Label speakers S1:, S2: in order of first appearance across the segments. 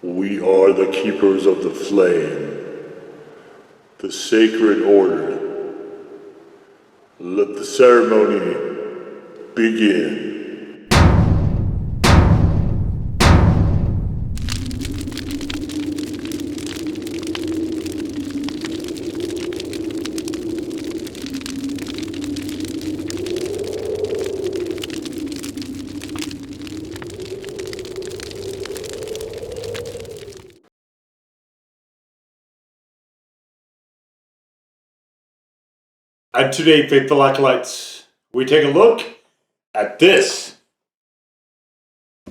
S1: We are the keepers of the flame, the sacred order. Let the ceremony begin.
S2: And today, faithful acolytes, we take a look at this.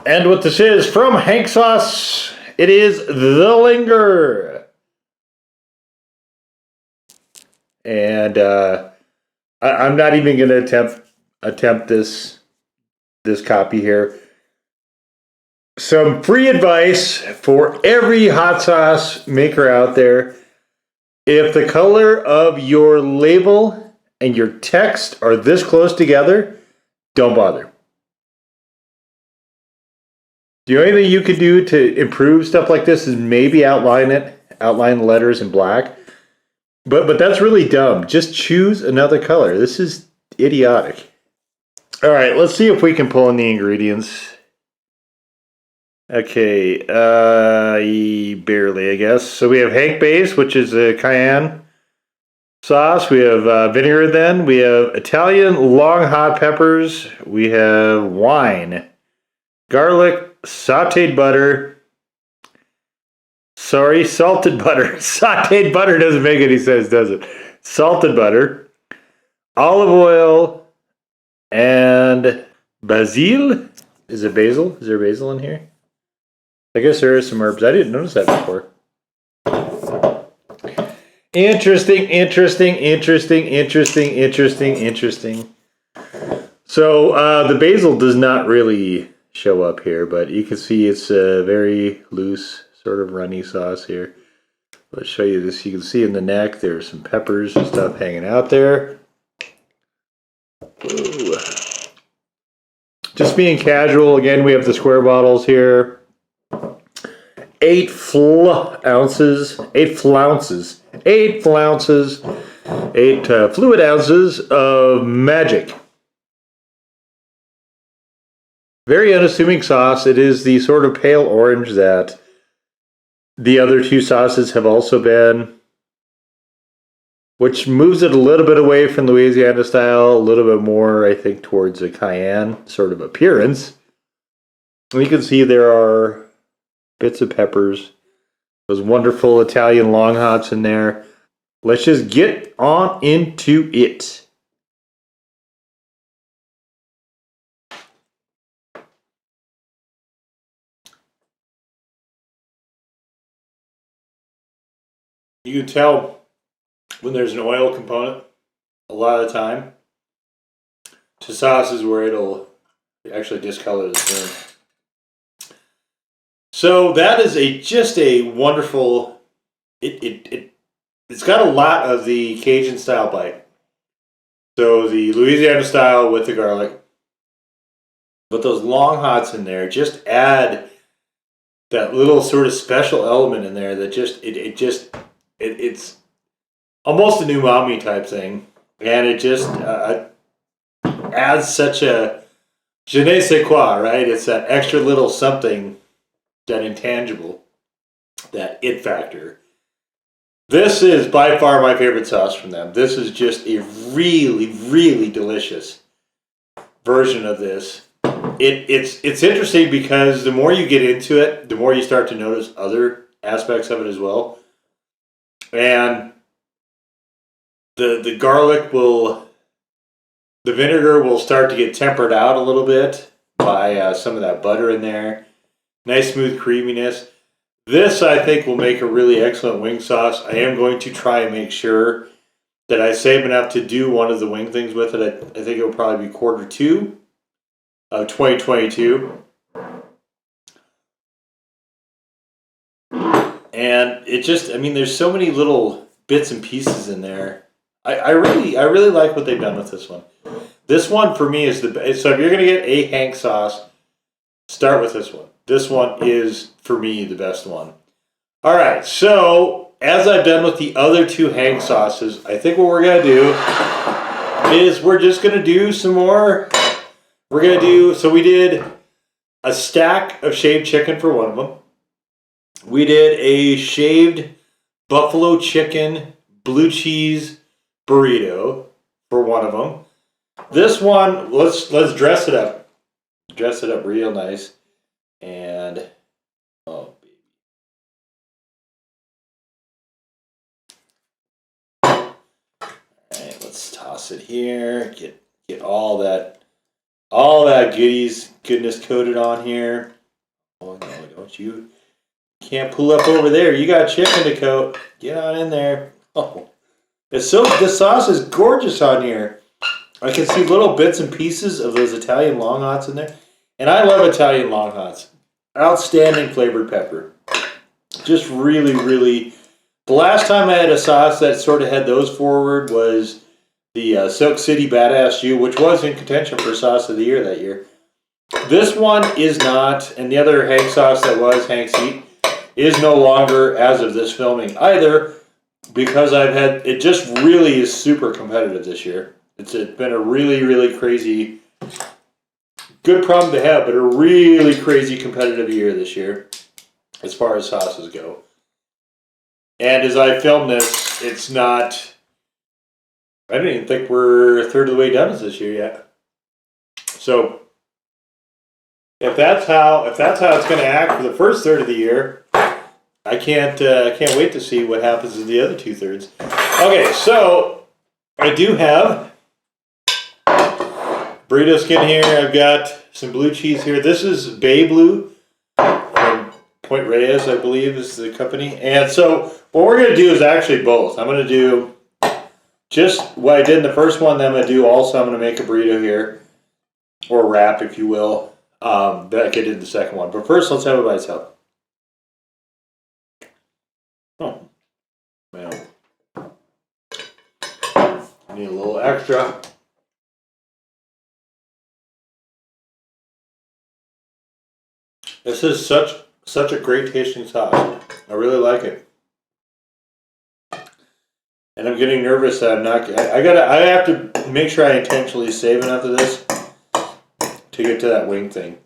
S2: And what this is from Hank Sauce, it is the Linger. And I'm not even going to attempt this copy here. Some free advice for every hot sauce maker out there. If the color of your label and your text are this close together, don't bother. The only thing you could do to improve stuff like this is maybe outline the letters in black. But that's really dumb. Just choose another color. This is idiotic. All right, let's see if we can pull in the ingredients. Okay, barely, I guess. So we have Hank base, which is a cayenne sauce. We have vinegar then. We have Italian long hot peppers. We have wine, garlic, sauteed butter. Sorry, salted butter. Sauteed butter doesn't make any sense, does it? Salted butter, olive oil, and basil. Is it basil? Is there basil in here? I guess there is some herbs. I didn't notice that before. Interesting. So the basil does not really show up here, but you can see it's a very loose, sort of runny sauce here. Let's show you this. You can see in the neck there's some peppers and stuff hanging out there. Ooh. Just being casual, again, we have the square bottles here. 8 flounces, 8 fluid ounces of magic. Very unassuming sauce. It is the sort of pale orange that the other two sauces have also been, which moves it a little bit away from Louisiana style, a little bit more, I think, towards a cayenne sort of appearance. And you can see there are bits of peppers, those wonderful Italian long hots in there. Let's just get on into it. You can tell when there's an oil component a lot of the time to sauces where it'll actually discolor the spoon. So that is just a wonderful. It's got a lot of the Cajun style bite. So the Louisiana style with the garlic, but those long hots in there just add that little sort of special element in there that it's almost an umami type thing, and it just adds such a je ne sais quoi, right? It's that extra little something, that intangible, that it factor. This is by far my favorite sauce from them. This is just a really, really delicious version of this. It's interesting because the more you get into it, the more you start to notice other aspects of it as well. And the garlic the vinegar will start to get tempered out a little bit by some of that butter in there. Nice smooth creaminess. This, I think, will make a really excellent wing sauce. I am going to try and make sure that I save enough to do one of the wing things with it. I think it will probably be Q2 of 2022. And it just, I mean, there's so many little bits and pieces in there. I really like what they've done with this one. This one, for me, is the best. So if you're going to get a Hank sauce start with this one. This one is, for me, the best one. All right, so as I've done with the other two hang sauces, I think what we're going to do is we're just going to do some more. We're going to do, so we did a stack of shaved chicken for one of them. We did a shaved buffalo chicken blue cheese burrito for one of them. This one, let's dress it up. Dress it up real nice. And, oh, baby. All right, let's toss it here. Get all that goodness coated on here. Oh no, don't you can't pull up over there. You got chicken to coat. Get on in there. Oh, the sauce is gorgeous on here. I can see little bits and pieces of those Italian long hots in there. And I love Italian long hots. Outstanding flavored pepper. Just really, really. The last time I had a sauce that sort of had those forward was the Silk City Badass Jew, which was in contention for sauce of the year that year. This one is not, and the other Hank sauce that was Hank's Heat is no longer as of this filming either, because it just really is super competitive this year. It's been a really, really crazy, good problem to have, but a really crazy competitive year this year as far as sauces go. And as I film this, it's not, I don't even think we're a third of the way done this year yet. So if that's how it's going to act for the first third of the year, I can't wait to see what happens in the other 2/3. Okay, so I do have burrito skin here. I've got some blue cheese here. This is Bay Blue from Point Reyes, I believe, is the company. And so what we're going to do is actually both. I'm going to do just what I did in the first one. Then I'm going to do also, I'm going to make a burrito here, or wrap, if you will, that I did in the second one. But first, let's have it by itself. Oh, man. Need a little extra. This is such a great tasting sauce. I really like it. And I'm getting nervous that I'm not. I have to make sure I intentionally save enough of this to get to that wing thing.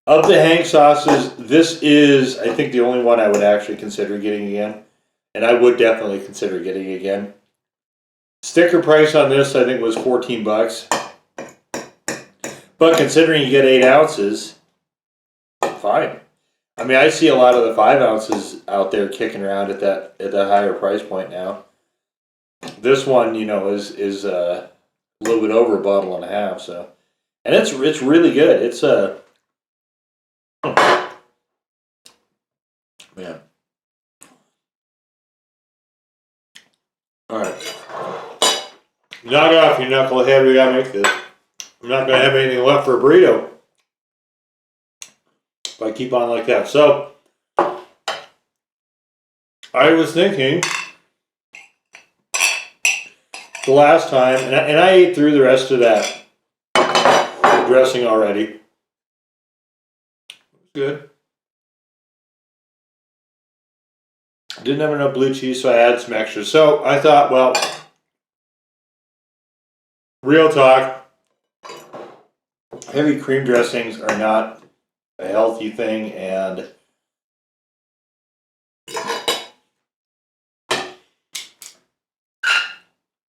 S2: Of the Hank sauces, this is, I think, the only one I would actually consider getting again. And I would definitely consider getting again. Sticker price on this, I think, was $14. But considering you get 8 ounces, fine. I mean, I see a lot of the 5 ounces out there kicking around at that higher price point now. This one, you know, is a little bit over a bottle and a half. So, and it's really good. It's man. All right, knock off, you knucklehead. We gotta make this. I'm not gonna have anything left for a burrito if I keep on like that. So I was thinking the last time, and I ate through the rest of that dressing already. It was good. Didn't have enough blue cheese, so I added some extra. So I thought, well, real talk, heavy cream dressings are not a healthy thing, and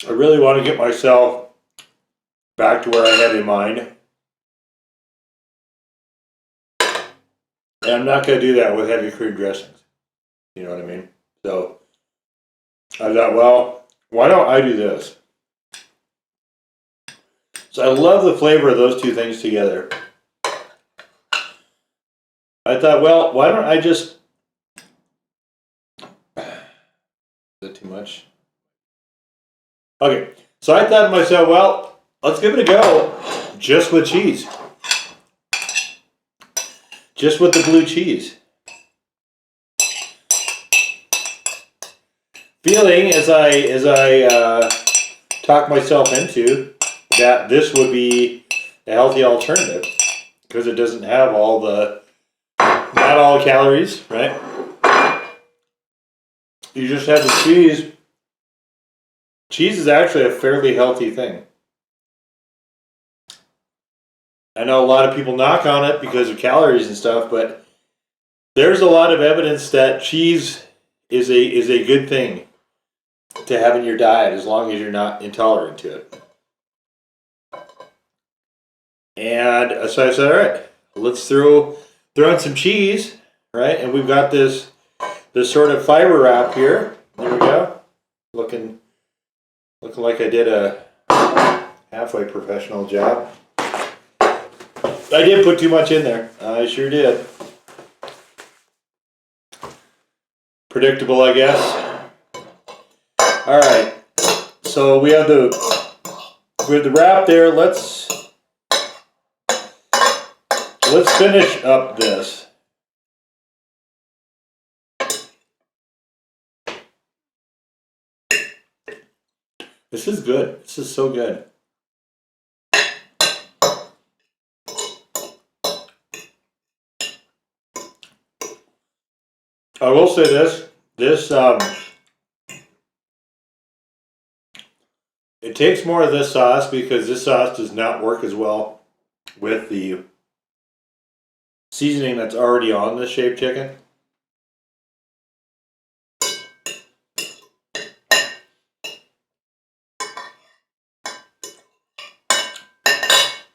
S2: I really want to get myself back to where I had in mind. And I'm not going to do that with heavy cream dressings. You know what I mean? So I thought, well, why don't I do this? So I love the flavor of those two things together. I thought, well, why don't I just... Is that too much? Okay, so I thought to myself, well, let's give it a go just with cheese. Just with the blue cheese. Feeling as I talk myself into that this would be healthy alternative because it doesn't have not all calories, right? You just have the cheese. Cheese is actually a fairly healthy thing. I know a lot of people knock on it because of calories and stuff, but there's a lot of evidence that cheese is a good thing to have in your diet as long as you're not intolerant to it. And so I said, all right, let's throw in some cheese, right? And we've got this sort of fiber wrap here. There we go. Looking like I did a halfway professional job. I did put too much in there. I sure did. Predictable, I guess. All right. So we have the wrap there. Let's finish up this. This is good. This is so good. I will say this. It takes more of this sauce because this sauce does not work as well with the seasoning that's already on the shaved chicken.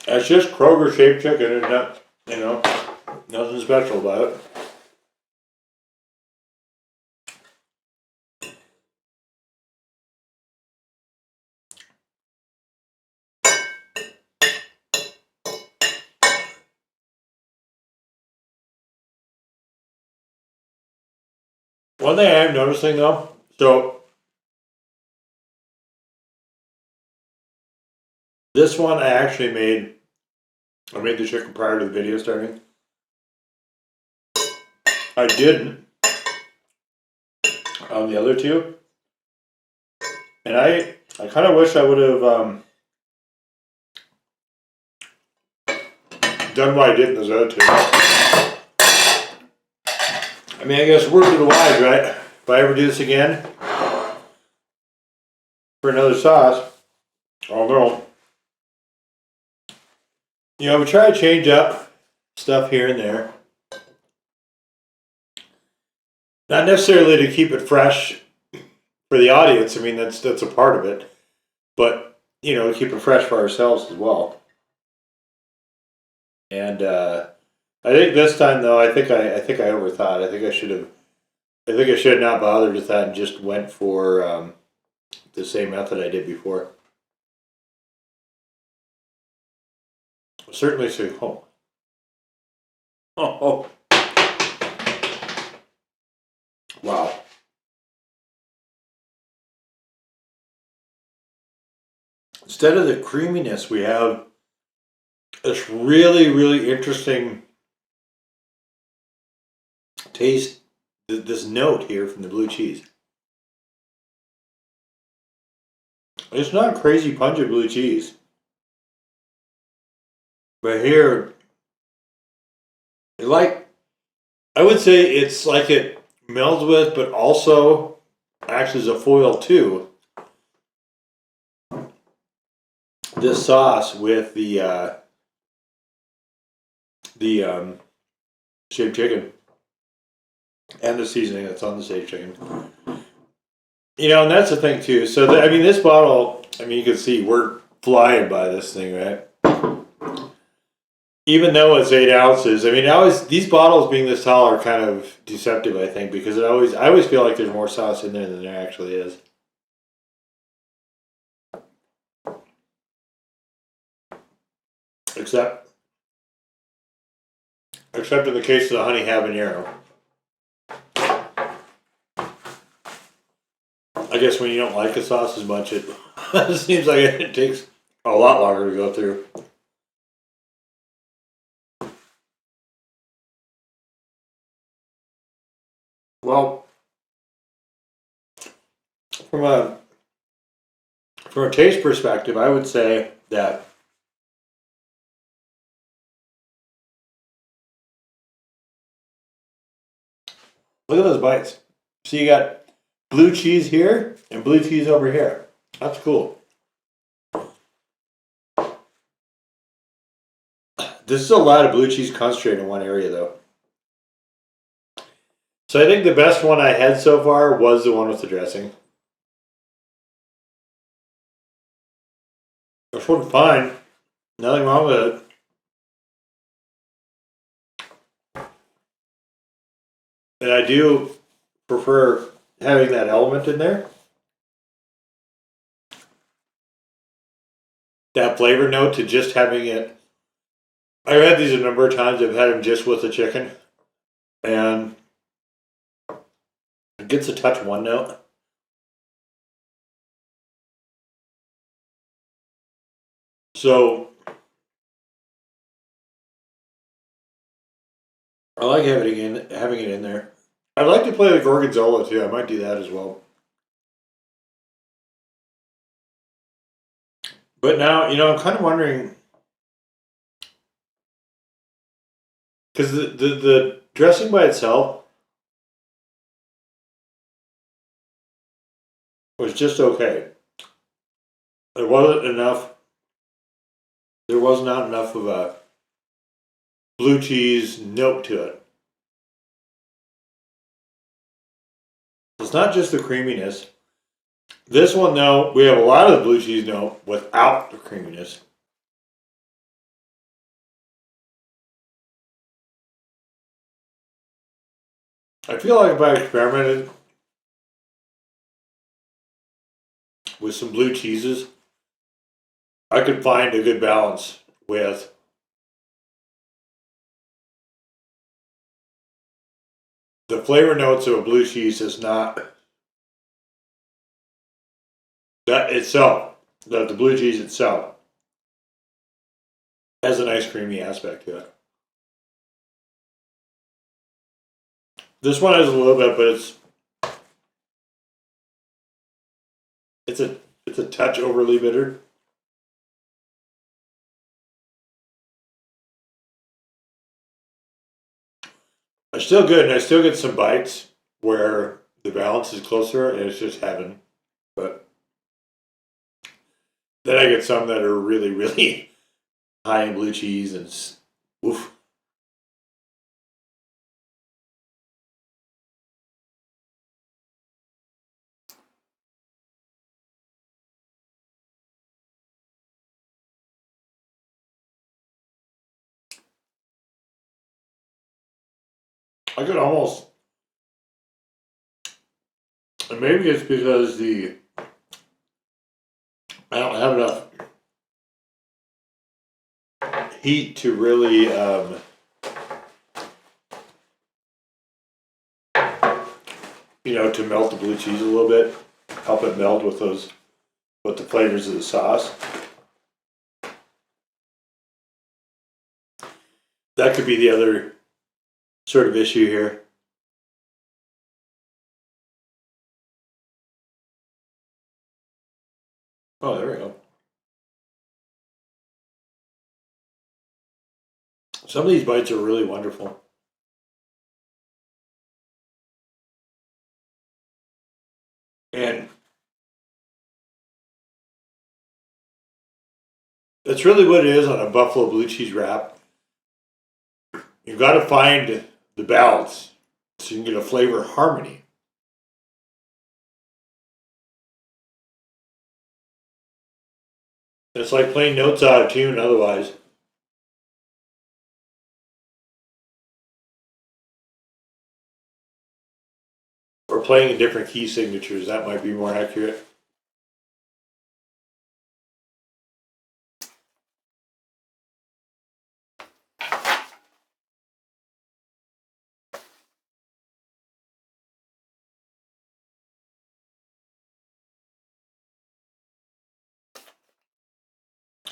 S2: It's just Kroger shaved chicken. It's not, nothing special about it. One thing I am noticing though, so this one I made the chicken prior to the video starting. I didn't on the other two. And I kind of wish I would have done what I did in those other two. I mean, I guess word to the wise, right? If I ever do this again for another sauce, I'll know. We try to change up stuff here and there. Not necessarily to keep it fresh for the audience. I mean, that's a part of it. But, to keep it fresh for ourselves as well. And I think this time though, I think I overthought. I think I should have not bothered with that and just went for the same method I did before. Certainly say, oh, wow. Instead of the creaminess, we have this really, really interesting taste, this note here from the blue cheese. It's not crazy pungent blue cheese. But here, I would say it's like it melds with, but also acts as a foil too. This sauce with the shaved chicken and the seasoning that's on the shaved chicken. And that's the thing too. So this bottle, you can see we're flying by this thing, right? Even though it's 8 ounces, these bottles being this tall are kind of deceptive, I think, because I always feel like there's more sauce in there than there actually is. Except in the case of the honey habanero. I guess when you don't like a sauce as much, it seems like it takes a lot longer to go through. Well, from a taste perspective, I would say that Look at those bites. So you got blue cheese here and blue cheese over here. That's cool. This is a lot of blue cheese concentrated in one area, though. So I think the best one I had so far was the one with the dressing. This one's fine. Nothing wrong with it. And I do prefer having that element in there. That flavor note to just having it. I've had these a number of times. I've had them just with the chicken. And it gets a touch one note. So I like having it in there. I'd like to play the gorgonzola too. I might do that as well. But now, I'm kind of wondering, because the dressing by itself was just okay. There wasn't enough. There was not enough of a blue cheese note to it. It's not just the creaminess. This one, though, we have a lot of the blue cheese note without the creaminess. I feel like if I experimented with some blue cheeses, I could find a good balance with the flavor notes of a blue cheese is not that itself, that the blue cheese itself has a nice creamy aspect to it. This one has a little bit, but it's a touch overly bitter. It's still good, and I still get some bites where the balance is closer, and it's just heaven. But then I get some that are really, really high in blue cheese, and oof. I could almost, and maybe it's because I don't have enough heat to really to melt the blue cheese a little bit, help it melt with the flavors of the sauce. That could be the other sort of issue here. Oh, there we go. Some of these bites are really wonderful. And that's really what it is on a buffalo blue cheese wrap. You've got to find the balance so you can get a flavor harmony. It's like playing notes out of tune otherwise. Or playing in different key signatures, that might be more accurate.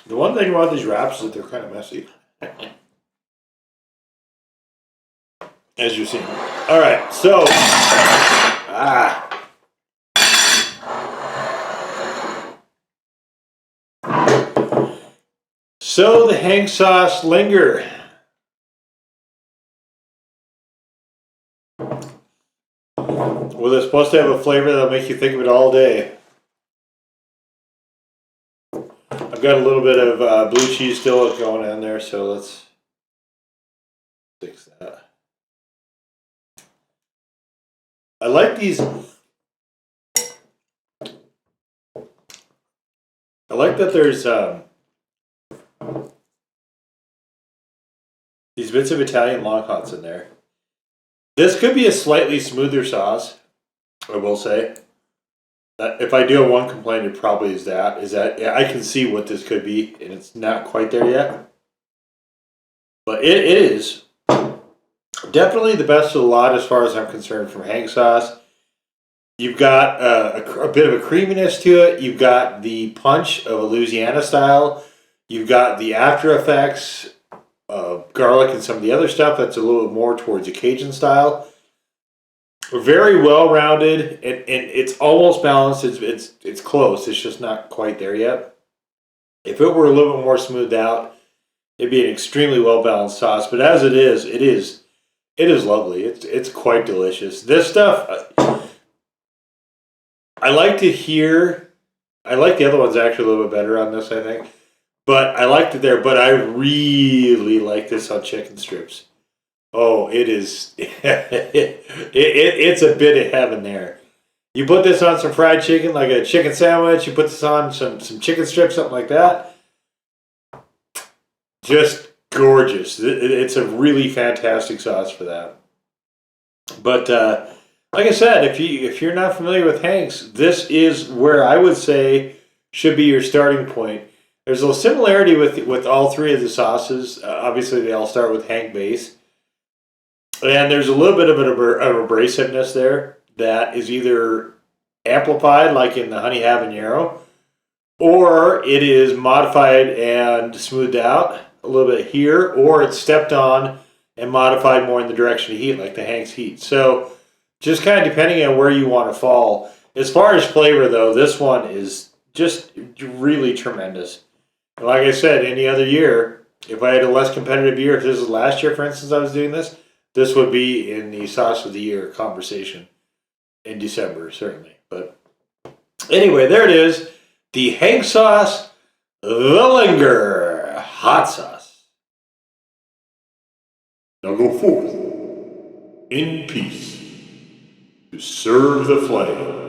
S2: The one thing about these wraps is that they're kind of messy. As you've seen. Alright, so So the hang sauce Linger. Well, they're supposed to have a flavor that'll make you think of it all day. I've got a little bit of blue cheese still going in there, so let's fix that. I like these. I like that there's these bits of Italian long hots in there. This could be a slightly smoother sauce, I will say. If I do have one complaint, it probably is that I can see what this could be, and it's not quite there yet. But it is definitely the best of the lot as far as I'm concerned from Hank sauce. You've got a bit of a creaminess to it. You've got the punch of a Louisiana style. You've got the after effects of garlic and some of the other stuff that's a little bit more towards a Cajun style. Very well rounded, and it's almost balanced. It's close. It's just not quite there yet. If it were a little bit more smoothed out, it'd be an extremely well balanced sauce. But as it is lovely. It's quite delicious. This stuff, I like to hear. I like the other ones actually a little bit better on this, I think. But I liked it there. But I really like this on chicken strips. Oh, it is. It's a bit of heaven there. You put this on some fried chicken, like a chicken sandwich. You put this on some chicken strips, something like that. Just gorgeous. It's a really fantastic sauce for that. But like I said, if you're not familiar with Hank's, this is where I would say should be your starting point. There's a similarity with all three of the sauces. Obviously, they all start with Hank base. And there's a little bit of an abrasiveness there that is either amplified, like in the honey habanero, or it is modified and smoothed out a little bit here, or it's stepped on and modified more in the direction of heat, like the Hank's heat. So just kind of depending on where you want to fall. As far as flavor, though, this one is just really tremendous. And like I said, any other year, if I had a less competitive year, if this was last year, for instance, I was doing this would be in the sauce of the year conversation in December, certainly. But anyway, there it is. The Hank sauce, the Linger hot sauce.
S1: Now go forth in peace to serve the flame.